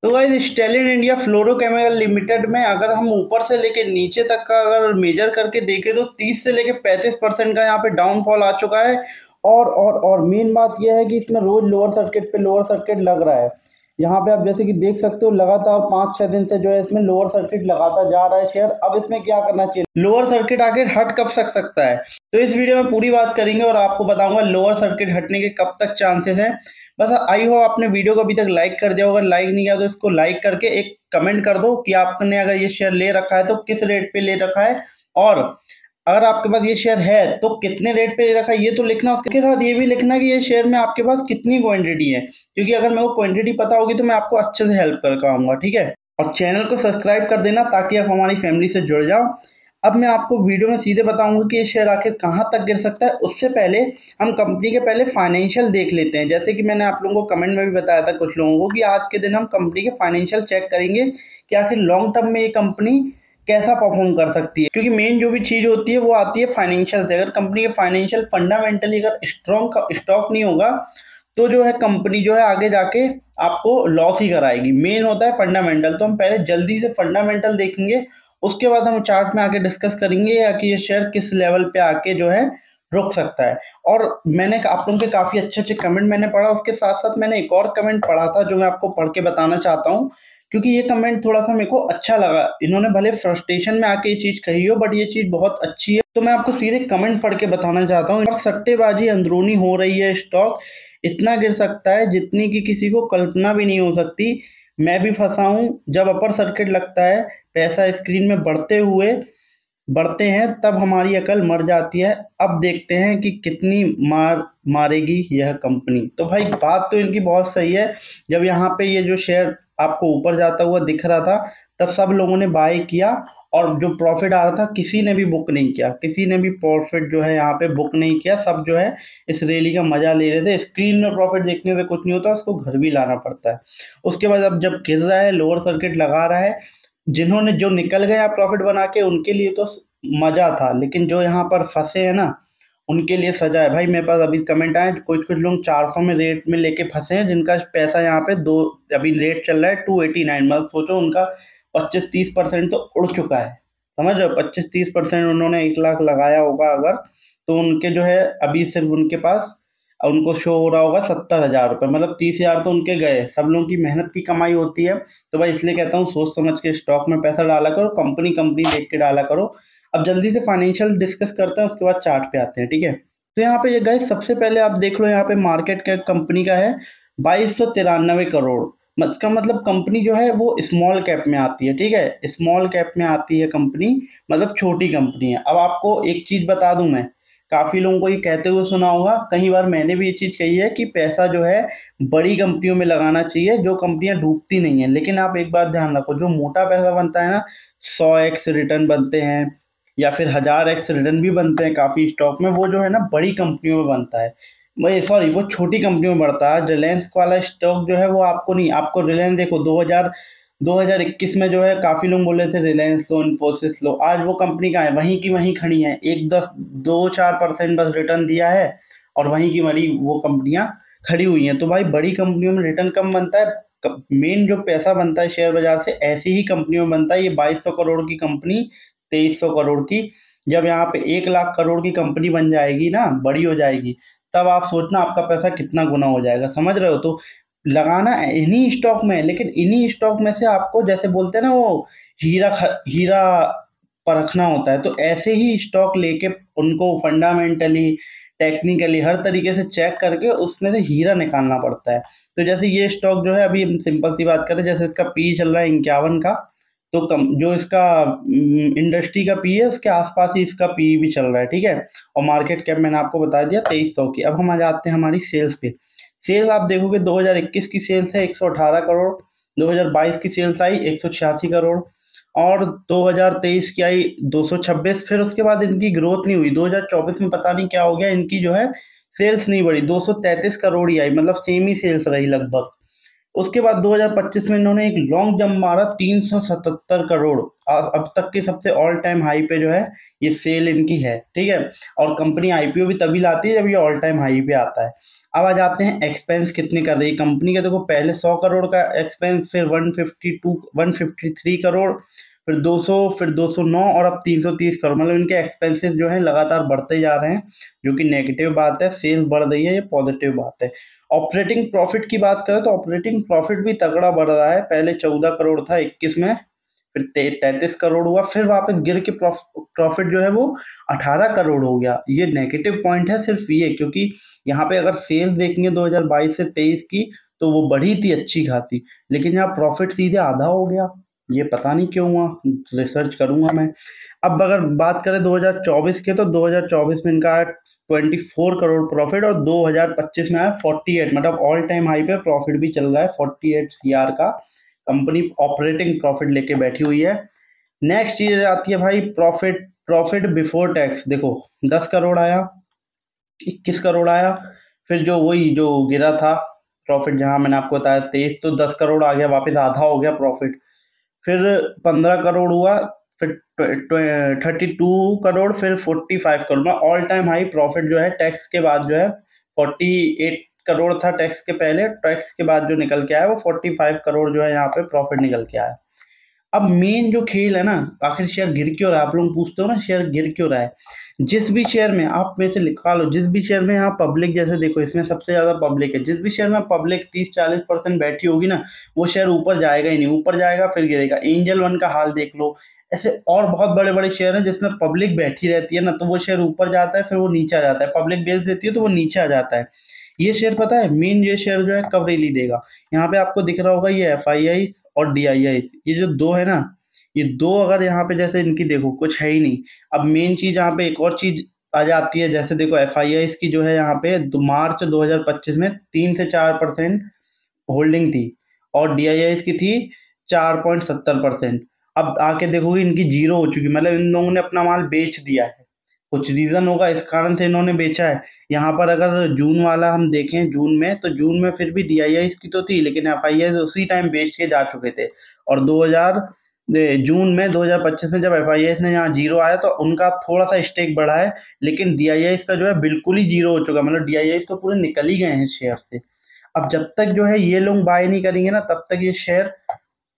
तो guys Stalin India fluorochemical limited में अगर हम ऊपर से लेके नीचे तक का अगर मेजर करके देखें तो 30 से लेके 35% का यहाँ पे डाउनफॉल आ चुका है। और मेन बात यह है कि इसमें रोज लोअर सर्किट लग रहा है। यहाँ पे आप जैसे कि देख सकते हो लगातार 5-6 दिन से जो है इसमें लोअर सर्किट लगाता जा रहा है शेयर। अब इसमें क्या करना चाहिए, लोअर सर्किट आखिर हट कब सकता है, तो इस वीडियो में पूरी बात करेंगे और आपको बताऊंगा लोअर सर्किट हटने के कब तक चांसेस हैं। बस आई हो आपने वीडियो को अभी तक लाइक कर दिया होगा, लाइक नहीं किया तो इसको लाइक करके एक कमेंट कर दो कि आपने अगर ये शेयर ले रखा है तो किस रेट पे ले रखा है, और अगर आपके पास ये शेयर है तो कितने रेट पे ले रखा है ये तो लिखना। उसके साथ ये भी लिखना कि ये शेयर में आपके पास कितनी क्वांटिटी है, क्योंकि अगर मेरे को क्वांटिटी पता होगी तो मैं आपको अच्छे से हेल्प कर पाऊंगा, ठीक है। और चैनल को सब्सक्राइब कर देना ताकि आप हमारी फैमिली से जुड़ जाओ। अब मैं आपको वीडियो में सीधे बताऊंगा कि ये शेयर आखिर कहाँ तक गिर सकता है। उससे पहले हम कंपनी के पहले फाइनेंशियल देख लेते हैं। जैसे कि मैंने आप लोगों को कमेंट में भी बताया था कुछ लोगों को कि आज के दिन हम कंपनी के फाइनेंशियल चेक करेंगे कि आखिर लॉन्ग टर्म में ये कंपनी कैसा परफॉर्म कर सकती है, क्योंकि मेन जो भी चीज़ होती है वो आती है फाइनेंशियल से। अगर कंपनी के फाइनेंशियल फंडामेंटली अगर स्ट्रॉन्ग स्टॉक नहीं होगा तो जो है कंपनी जो है आगे जाके आपको लॉस ही कराएगी। मेन होता है फंडामेंटल। तो हम पहले जल्दी से फंडामेंटल देखेंगे, उसके बाद हम चार्ट में आके डिस्कस करेंगे या कि ये शेयर किस लेवल पे आके जो है रुक सकता है। और मैंने आप लोगों के काफ़ी अच्छे कमेंट मैंने पढ़ा, उसके साथ साथ मैंने एक और कमेंट पढ़ा था जो मैं आपको पढ़ के बताना चाहता हूँ, क्योंकि ये कमेंट थोड़ा सा मेरे को अच्छा लगा। इन्होंने भले फ्रस्ट्रेशन में आके ये चीज़ कही हो बट ये चीज़ बहुत अच्छी है, तो मैं आपको सीधे कमेंट पढ़ के बताना चाहता हूँ। और सट्टेबाजी अंदरूनी हो रही है, स्टॉक इतना गिर सकता है जितनी कि किसी को कल्पना भी नहीं हो सकती। मैं भी फंसा हूँ, जब अपर सर्किट लगता है पैसा स्क्रीन में बढ़ते हैं तब हमारी अकल मर जाती है। अब देखते हैं कि कितनी मारेगी यह कंपनी। तो भाई बात तो इनकी बहुत सही है। जब यहाँ पे ये जो शेयर आपको ऊपर जाता हुआ दिख रहा था तब सब लोगों ने बाय किया, और जो प्रॉफिट आ रहा था किसी ने भी बुक नहीं किया, किसी ने भी प्रॉफिट जो है यहाँ पे बुक नहीं किया। सब जो है इस रैली का मजा ले रहे थे। स्क्रीन में प्रॉफिट देखने से कुछ नहीं होता, उसको घर भी लाना पड़ता है। उसके बाद अब जब गिर रहा है, लोअर सर्किट लगा रहा है, जिन्होंने जो निकल गए प्रॉफिट बना के उनके लिए तो मजा था, लेकिन जो यहाँ पर फंसे हैं ना उनके लिए सजा है। भाई मेरे पास अभी कमेंट आए, कुछ लोग 400 में रेट में लेके फंसे हैं, जिनका पैसा यहाँ पे दो अभी रेट चल रहा है 289। मतलब सोचो उनका 25-30% तो उड़ चुका है। समझ रहे हो, 25-30% उन्होंने 1 लाख लगाया होगा अगर, तो उनके जो है अभी सिर्फ उनके पास उनको शो हो रहा होगा 70,000 रुपये। मतलब 30,000 तो उनके गए। सब लोगों की मेहनत की कमाई होती है। तो भाई इसलिए कहता हूँ सोच समझ के स्टॉक में पैसा डाला करो, कंपनी देख के डाला करो। अब जल्दी से फाइनेंशियल डिस्कस करते हैं, उसके बाद चार्ट पे आते हैं, ठीक है। तो यहाँ पे ये गाइस सबसे पहले आप देख लो, यहाँ पे मार्केट कैप कंपनी का है 2293 करोड़। इसका मतलब कंपनी जो है वो स्मॉल कैप में आती है, ठीक है। स्मॉल कैप में आती है कंपनी, मतलब छोटी कंपनी है। अब आपको एक चीज बता दूं, मैं काफी लोगों को ये कहते हुए सुना होगा, कई बार मैंने भी ये चीज कही है कि पैसा जो है बड़ी कंपनियों में लगाना चाहिए जो कंपनियां डूबती नहीं है। लेकिन आप एक बात ध्यान रखो, जो मोटा पैसा बनता है ना, 100x रिटर्न बनते हैं या फिर 1000x रिटर्न भी बनते हैं काफी स्टॉक में, वो जो है ना बड़ी कंपनियों में बनता है। वही सॉरी, वो छोटी कंपनियों में बढ़ता है। रिलायंस वाला स्टॉक जो है वो आपको नहीं, आपको रिलायंस देखो 2021 में जो है काफी लोग बोले थे रिलायंस लो, इन्फोसिस लो। आज वो कंपनी कहाँ है, वहीं की वहीं खड़ी है। 1-2-4% बस रिटर्न दिया है और वहीं की वहीं वो कंपनियां खड़ी हुई हैं। तो भाई बड़ी कंपनियों में रिटर्न कम बनता है। मेन जो पैसा बनता है शेयर बाजार से ऐसी ही कंपनियों में बनता है। ये 2200 करोड़ की कंपनी, 2300 करोड़ की, जब यहाँ पे 1 लाख करोड़ की कंपनी बन जाएगी ना, बड़ी हो जाएगी, तब आप सोचना आपका पैसा कितना गुना हो जाएगा। समझ रहे हो। तो लगाना इन्हीं स्टॉक में है, लेकिन इन्हीं स्टॉक में से आपको जैसे बोलते हैं ना वो हीरा परखना होता है, तो ऐसे ही स्टॉक लेके उनको फंडामेंटली टेक्निकली हर तरीके से चेक करके उसमें से हीरा निकालना पड़ता है। तो जैसे ये स्टॉक जो है, अभी सिंपल सी बात करें, जैसे इसका पी चल रहा है 51 का, तो कम जो इसका इंडस्ट्री का पी है उसके आसपास ही इसका पी भी चल रहा है, ठीक है। और मार्केट कैप मैंने आपको बता दिया 2300 की। अब हम आ जाते हैं हमारी सेल्स पे। सेल्स आप देखोगे 2021 की सेल्स है 118 करोड़, 2022 की सेल्स आई 186 करोड़, और 2023 की आई 226। फिर उसके बाद इनकी ग्रोथ नहीं हुई। 2024 में पता नहीं क्या हो गया, इनकी जो है सेल्स नहीं बढ़ी, 233 करोड़ ही आई, मतलब सेम ही सेल्स रही लगभग। उसके बाद 2025 में इन्होंने एक लॉन्ग जंप मारा 377 करोड़। अब तक की सबसे ऑल टाइम हाई पे जो है ये सेल इनकी है, ठीक है। और कंपनी आईपीओ भी तभी लाती है जब ये ऑल टाइम हाई पे आता है। अब आ जाते हैं एक्सपेंस कितने कर रही है कंपनी के। देखो पहले 100 करोड़ का एक्सपेंस, फिर 153 करोड़, फिर 200, फिर 209 और अब 330 करोड़। मतलब इनके एक्सपेंसेस जो है लगातार बढ़ते जा रहे हैं, जो कि नेगेटिव बात है। सेल्स बढ़ रही है, ये पॉजिटिव बात है। ऑपरेटिंग प्रॉफिट की बात करें तो ऑपरेटिंग प्रॉफिट भी तगड़ा बढ़ रहा है। पहले 14 करोड़ था 21 में, फिर 33 करोड़ हुआ, फिर वापस गिर के प्रॉफिट जो है वो 18 करोड़ हो गया। ये नेगेटिव पॉइंट है सिर्फ ये, क्योंकि यहाँ पे अगर सेल्स देखेंगे 2022 से 23 की तो वो बढ़ी थी अच्छी खासी, लेकिन यहाँ प्रॉफिट सीधे आधा हो गया। ये पता नहीं क्यों हुआ, रिसर्च करूंगा मैं। अब अगर बात करें 2024 के, तो 2024 में इनका आया 24 करोड़ प्रॉफिट और 2025 में आया 48। मतलब ऑल टाइम हाई पे प्रॉफिट भी चल रहा है 48 सीआर का। कंपनी ऑपरेटिंग प्रॉफिट लेके बैठी हुई है। नेक्स्ट चीज आती है भाई प्रॉफिट। प्रॉफिट बिफोर टैक्स देखो 10 करोड़ आया, 21 करोड़ आया, फिर जो वही जो गिरा था प्रॉफिट, जहां मैंने आपको बताया 23, तो 10 करोड़ आ गया, वापस आधा हो गया प्रॉफिट। फिर 15 करोड़ हुआ, फिर 32 करोड़, फिर 45 करोड़ में ऑल टाइम हाई प्रॉफिट जो है टैक्स के बाद जो है 48 करोड़ था टैक्स के पहले, टैक्स के बाद जो निकल के आया वो 45 करोड़ जो है यहाँ पे प्रॉफिट निकल के आया। अब मेन जो खेल है ना, आखिर शेयर गिर क्यों रहा है, आप लोग पूछते हो ना शेयर गिर क्यों रहा है। जिस भी शेयर में आप में से लिखा लो, जिस भी शेयर में यहाँ पब्लिक, जैसे देखो इसमें सबसे ज्यादा पब्लिक है, जिस भी शेयर में पब्लिक 30-40% बैठी होगी ना, वो शेयर ऊपर जाएगा ही नहीं, ऊपर जाएगा फिर गिरेगा। एंजल वन का हाल देख लो। ऐसे और बहुत बड़े बड़े शेयर हैं जिसमें पब्लिक बैठी रहती है ना, तो वो शेयर ऊपर जाता है फिर वो नीचे आ जाता है, पब्लिक बेच देती है तो वो नीचे आ जाता है। ये शेयर पता है मेन, ये शेयर जो है कब रैली देगा। यहाँ पे आपको दिख रहा होगा ये एफआईआई और डीआईआई, ये जो दो है ना, ये दो अगर यहाँ पे जैसे इनकी देखो कुछ है ही नहीं। अब मेन चीज यहाँ पे एक और चीज आ जाती है, जैसे देखो एफआईआई की जो है यहाँ पे मार्च 2025 में 3 से 4% होल्डिंग थी और डीआईआई की थी 4.70%। अब आके देखोगे इनकी जीरो हो चुकी, मतलब इन लोगों ने अपना माल बेच दिया है। कुछ रीजन होगा इस कारण से इन्होंने बेचा है। यहाँ पर अगर जून वाला हम देखें, जून में, तो जून में फिर भी डीआईआई की तो थी, लेकिन एफआईआई उसी टाइम बेच के जा चुके थे। और जून में 2025 में जब एफआईआई ने यहाँ जीरो आया तो उनका थोड़ा सा स्टेक बढ़ा है, लेकिन डीआईआई का जो है बिल्कुल ही जीरो हो चुका, मतलब डीआईआई तो पूरे निकल ही गए हैं शेयर से। अब जब तक जो है ये लोग बाय नहीं करेंगे ना, तब तक ये शेयर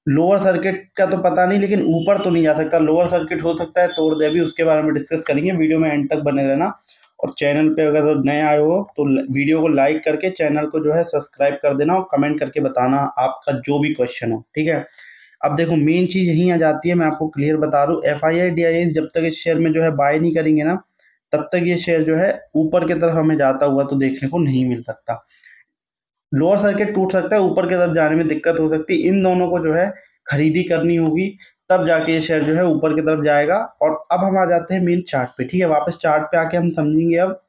लोअर सर्किट का तो पता नहीं, लेकिन ऊपर तो नहीं जा सकता। लोअर सर्किट हो सकता है तोड़ दे, अभी उसके बारे में डिस्कस करेंगे, वीडियो में एंड तक बने रहना। और चैनल पे अगर नए आए हो तो वीडियो को लाइक करके चैनल को जो है सब्सक्राइब कर देना और कमेंट करके बताना आपका जो भी क्वेश्चन हो, ठीक है। अब देखो मेन चीज यही आ जाती है, मैं आपको क्लियर बता रहा हूँ। एफआईआई डीआईआई जब तक इस शेयर में जो है बाय नहीं करेंगे ना, तब तक ये शेयर जो है ऊपर की तरफ हमें जाता हुआ तो देखने को नहीं मिल सकता। लोअर सर्किट टूट सकता है, ऊपर की तरफ जाने में दिक्कत हो सकती है। इन दोनों को जो है खरीदी करनी होगी, तब जाके ये शेयर जो है ऊपर की तरफ जाएगा। और अब हम आ जाते हैं मेन चार्ट पे, ठीक है। वापस चार्ट पे आके हम समझेंगे अब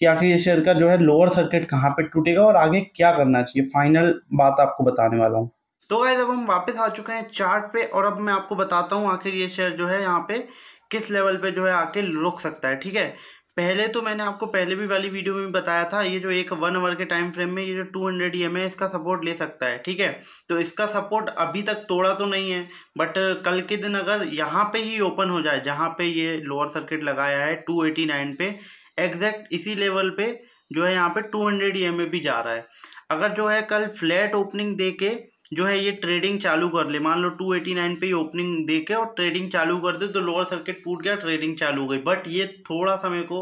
कि आखिर ये शेयर का जो है लोअर सर्किट कहाँ पे टूटेगा और आगे क्या करना चाहिए। फाइनल बात आपको बताने वाला हूँ। तो गाइस अब हम वापस आ चुके हैं चार्ट पे, और अब मैं आपको बताता हूँ आखिर ये शेयर जो है यहाँ पे किस लेवल पे जो है आके रुक सकता है, ठीक है। पहले तो मैंने आपको पहले भी वाली वीडियो में बताया था, ये जो एक 1 आवर के टाइम फ्रेम में ये जो 200 EMA है इसका सपोर्ट ले सकता है, ठीक है। तो इसका सपोर्ट अभी तक तोड़ा तो नहीं है, बट कल के दिन अगर यहाँ पे ही ओपन हो जाए, जहाँ पे ये लोअर सर्किट लगाया है 289 पे, एग्जैक्ट इसी लेवल पे जो है यहाँ पे 200 EMA भी जा रहा है। अगर जो है कल फ्लैट ओपनिंग दे के जो है ये ट्रेडिंग चालू कर ले, मान लो 289 पे ही ओपनिंग दे के और ट्रेडिंग चालू कर दे, तो लोअर सर्किट टूट गया, ट्रेडिंग चालू हो गई। बट ये थोड़ा सा मेरे को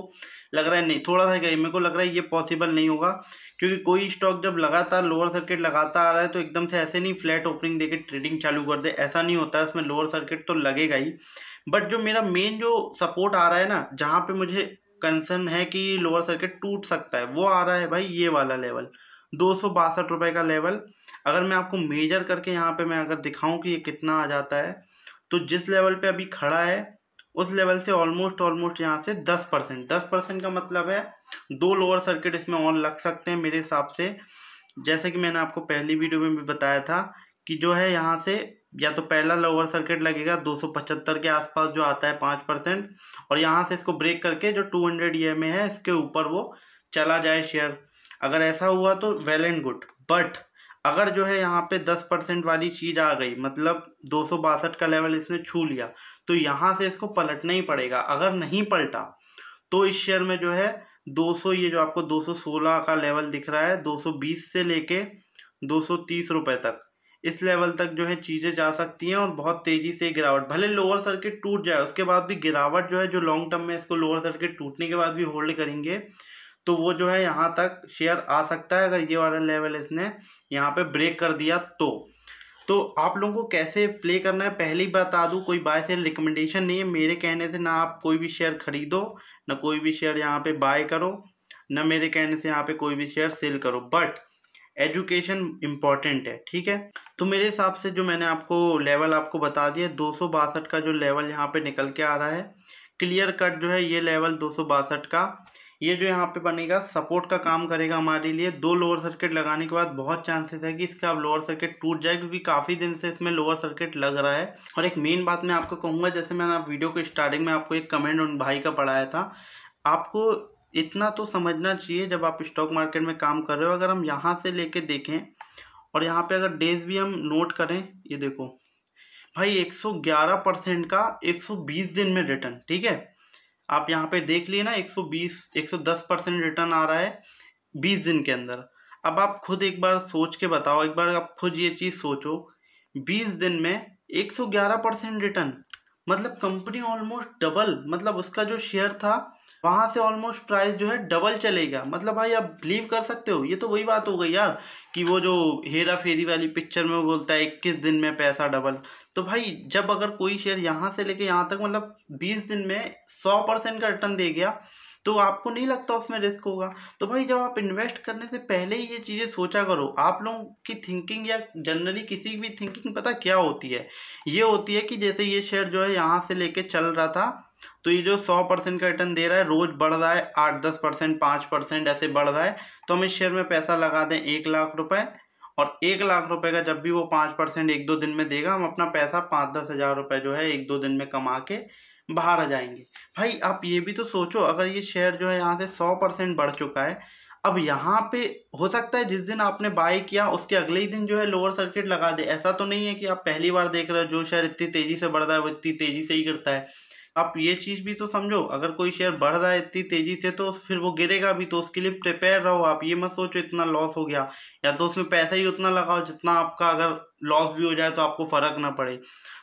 लग रहा है, नहीं थोड़ा सा क्या, मेरे को लग रहा है ये पॉसिबल नहीं होगा, क्योंकि कोई स्टॉक जब लगातार लोअर सर्किट लगाता आ रहा है तो एकदम से ऐसे नहीं फ्लैट ओपनिंग देके ट्रेडिंग चालू कर दे, ऐसा नहीं होता है। उसमें लोअर सर्किट तो लगेगा ही। बट जो मेरा मेन जो सपोर्ट आ रहा है ना, जहाँ पे मुझे कंसर्न है कि लोअर सर्किट टूट सकता है, वो आ रहा है भाई ये वाला लेवल, 262 रुपये का लेवल। अगर मैं आपको मेजर करके यहाँ पे मैं अगर दिखाऊं कि ये कितना आ जाता है, तो जिस लेवल पे अभी खड़ा है उस लेवल से ऑलमोस्ट यहाँ से 10% का मतलब है 2 लोअर सर्किट इसमें और लग सकते हैं मेरे हिसाब से। जैसे कि मैंने आपको पहली वीडियो में भी बताया था कि जो है यहाँ से या तो पहला लोअर सर्किट लगेगा 275 के आसपास जो आता है 5%, और यहाँ से इसको ब्रेक करके जो 200 EMA है इसके ऊपर वो चला जाए शेयर। अगर ऐसा हुआ तो वेल एंड गुड। बट अगर जो है यहाँ पे 10% वाली चीज़ आ गई, मतलब 262 का लेवल इसने छू लिया, तो यहाँ से इसको पलटना ही पड़ेगा। अगर नहीं पलटा तो इस शेयर में जो है 200, ये जो आपको 216 का लेवल दिख रहा है, 220 से लेके 230 रुपए तक, इस लेवल तक जो है चीज़ें जा सकती हैं और बहुत तेज़ी से गिरावट, भले लोअर सर्किट टूट जाए उसके बाद भी गिरावट जो है, जो लॉन्ग टर्म में इसको लोअर सर्किट टूटने के बाद भी होल्ड करेंगे, तो वो जो है यहाँ तक शेयर आ सकता है अगर ये वाला लेवल इसने यहाँ पे ब्रेक कर दिया तो आप लोगों को कैसे प्ले करना है पहले ही बता दूं, कोई बाय सेल रिकमेंडेशन नहीं है मेरे कहने से, ना आप कोई भी शेयर खरीदो, ना कोई भी शेयर यहाँ पे बाय करो, ना मेरे कहने से यहाँ पे कोई भी शेयर सेल करो, बट एजुकेशन इम्पॉर्टेंट है, ठीक है। तो मेरे हिसाब से जो मैंने आपको लेवल आपको बता दिया, 262 का जो लेवल यहाँ पे निकल के आ रहा है, क्लियर कट जो है ये लेवल 262 का, ये जो यहाँ पे बनेगा सपोर्ट का काम करेगा हमारे लिए। 2 लोअर सर्किट लगाने के बाद बहुत चांसेस है कि इसका अब लोअर सर्किट टूट जाए, क्योंकि काफ़ी दिन से इसमें लोअर सर्किट लग रहा है। और एक मेन बात मैं आपको कहूँगा, जैसे मैंने आप वीडियो के स्टार्टिंग में आपको एक कमेंट उन भाई का पढ़ाया था, आपको इतना तो समझना चाहिए जब आप स्टॉक मार्केट में काम कर रहे हो, अगर हम यहाँ से लेके देखें और यहाँ पे अगर डेज भी हम नोट करें, ये देखो भाई 111% का 120 दिन में रिटर्न, ठीक है। आप यहाँ पे देख लिए ना, 110% रिटर्न आ रहा है 20 दिन के अंदर। अब आप खुद एक बार सोच के बताओ, एक बार आप खुद ये चीज़ सोचो, 20 दिन में 111% रिटर्न, मतलब कंपनी ऑलमोस्ट डबल, मतलब उसका जो शेयर था वहां से ऑलमोस्ट प्राइस जो है डबल चलेगा। मतलब भाई आप बिलीव कर सकते हो, ये तो वही बात हो गई यार कि वो जो हेरा फेरी वाली पिक्चर में वो बोलता है 21 दिन में पैसा डबल। तो भाई जब अगर कोई शेयर यहाँ से लेके यहाँ तक मतलब 20 दिन में 100% का रिटर्न दे गया, तो आपको नहीं लगता उसमें रिस्क होगा? तो भाई जब आप इन्वेस्ट करने से पहले ही ये चीज़ें सोचा करो। आप लोगों की थिंकिंग या जनरली किसी की भी थिंकिंग पता क्या होती है? ये होती है कि जैसे ये शेयर जो है यहाँ से लेके चल रहा था, तो ये जो 100% का रिटर्न दे रहा है, रोज बढ़ रहा है, 8-10%, 5% ऐसे बढ़ रहा है, तो हम इस शेयर में पैसा लगा दें 1 लाख रुपए, और 1 लाख रुपए का जब भी वो 5% 1-2 दिन में देगा, हम अपना पैसा 5-10 हज़ार रुपए जो है 1-2 दिन में कमा के बाहर आ जाएंगे। भाई आप ये भी तो सोचो, अगर ये शेयर जो है यहाँ से 100% बढ़ चुका है, अब यहाँ पे हो सकता है जिस दिन आपने बाय किया उसके अगले ही दिन जो है लोअर सर्किट लगा दे। ऐसा तो नहीं है कि आप पहली बार देख रहे हो जो शेयर इतनी तेजी से बढ़ रहा है वो इतनी तेजी से ही गिरता है। आप ये चीज़ भी तो समझो, अगर कोई शेयर बढ़ रहा है इतनी तेजी से तो फिर वो गिरेगा भी, तो उसके लिए प्रिपेयर रहो। आप ये मत सोचो इतना लॉस हो गया, या तो उसमें पैसा ही उतना लगाओ जितना आपका अगर लॉस भी हो जाए तो आपको फर्क ना पड़े।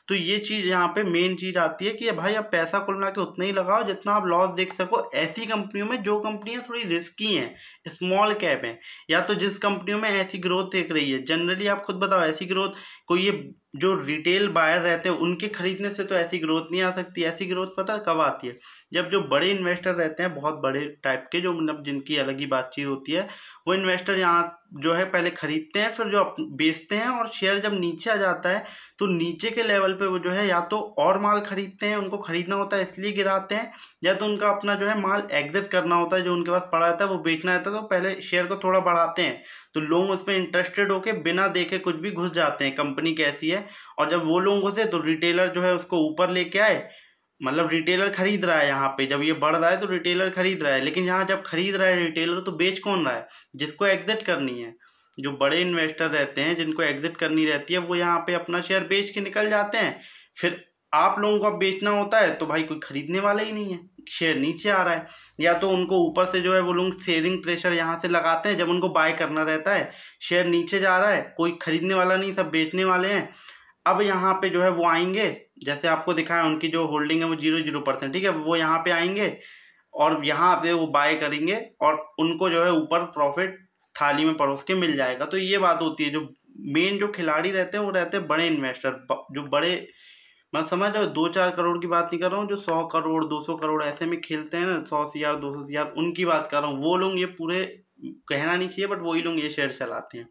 तो ये चीज़ यहाँ पे मेन चीज़ आती है कि भाई आप पैसा कुल मिला के उतना ही लगाओ जितना आप लॉस देख सको, ऐसी कंपनियों में जो कंपनियां थोड़ी रिस्की हैं, स्मॉल कैप हैं, या तो जिस कंपनियों में ऐसी ग्रोथ देख रही है। जनरली आप खुद बताओ, ऐसी ग्रोथ कोई ये जो रिटेल बायर रहते हैं उनके खरीदने से तो ऐसी ग्रोथ नहीं आ सकती। ऐसी ग्रोथ पता कब आती है? जब जो बड़े इन्वेस्टर रहते हैं, बहुत बड़े टाइप के, जो मतलब जिनकी अलग ही बातचीत होती है, वो इन्वेस्टर यहाँ जो है पहले खरीदते हैं, फिर जो बेचते हैं, और शेयर जब नीचे आ जाता है तो नीचे के लेवल पे वो जो है या तो और माल खरीदते हैं, उनको खरीदना होता है इसलिए गिराते हैं, या तो उनका अपना जो है माल एग्जिट करना होता है, जो उनके पास पड़ा रहता है वो बेचना रहता है, तो पहले शेयर को थोड़ा बढ़ाते हैं, तो लोग उसमें इंटरेस्टेड होके बिना देखे कुछ भी घुस जाते हैं कंपनी कैसी है। और जब वो लोग घुसे तो रिटेलर जो है उसको ऊपर लेके आए, मतलब रिटेलर खरीद रहा है यहाँ पे, जब ये बढ़ रहा है तो रिटेलर खरीद रहा है, लेकिन यहाँ जब खरीद रहा है रिटेलर तो बेच कौन रहा है? जिसको एग्जिट करनी है, जो बड़े इन्वेस्टर रहते हैं जिनको एग्जिट करनी रहती है, वो यहाँ पे अपना शेयर बेच के निकल जाते हैं। फिर आप लोगों को अब बेचना होता है तो भाई कोई खरीदने वाला ही नहीं है, शेयर नीचे आ रहा है, या तो उनको ऊपर से जो है वो लोग सेलिंग प्रेशर यहाँ से लगाते हैं, जब उनको बाय करना रहता है, शेयर नीचे जा रहा है, कोई खरीदने वाला नहीं, सब बेचने वाले हैं। अब यहाँ पे जो है वो आएंगे, जैसे आपको दिखाया उनकी जो होल्डिंग है वो 0% ठीक है, वो यहाँ पे आएंगे और यहाँ पे वो बाय करेंगे और उनको जो है ऊपर प्रॉफिट थाली में परोस के मिल जाएगा। तो ये बात होती है, जो मेन जो खिलाड़ी रहते हैं वो रहते हैं बड़े इन्वेस्टर, जो बड़े, मैं समझ रहा हूँ 2-4 करोड़ की बात नहीं कर रहा हूँ, जो 100 करोड़ 200 करोड़ ऐसे में खेलते हैं ना, 100 CR 200 CR, उनकी बात कर रहा हूँ। वो लोग ये पूरे कहना नहीं चाहिए बट वही लोग ये शेयर चलाते हैं।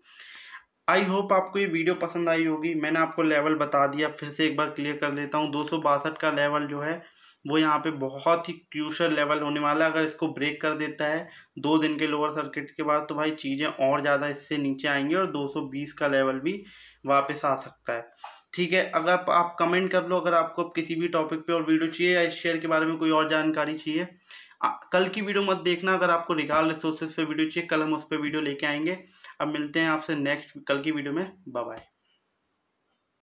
आई होप आपको ये वीडियो पसंद आई होगी। मैंने आपको लेवल बता दिया, फिर से एक बार क्लियर कर देता हूँ। 262 का लेवल जो है वो यहाँ पे बहुत ही क्रूशियल लेवल होने वाला है। अगर इसको ब्रेक कर देता है 2 दिन के लोअर सर्किट के बाद तो भाई चीज़ें और ज़्यादा इससे नीचे आएंगी और 220 का लेवल भी वापस आ सकता है। ठीक है, अगर आप कमेंट कर लो अगर आपको किसी भी टॉपिक पे और वीडियो चाहिए या इस शेयर के बारे में कोई और जानकारी चाहिए। कल की वीडियो मत देखना, अगर आपको रिगाल रिसोर्सेज पे वीडियो चाहिए, कल हम उस पर वीडियो लेके आएंगे। अब मिलते हैं आपसे नेक्स्ट कल की वीडियो में। Bye bye.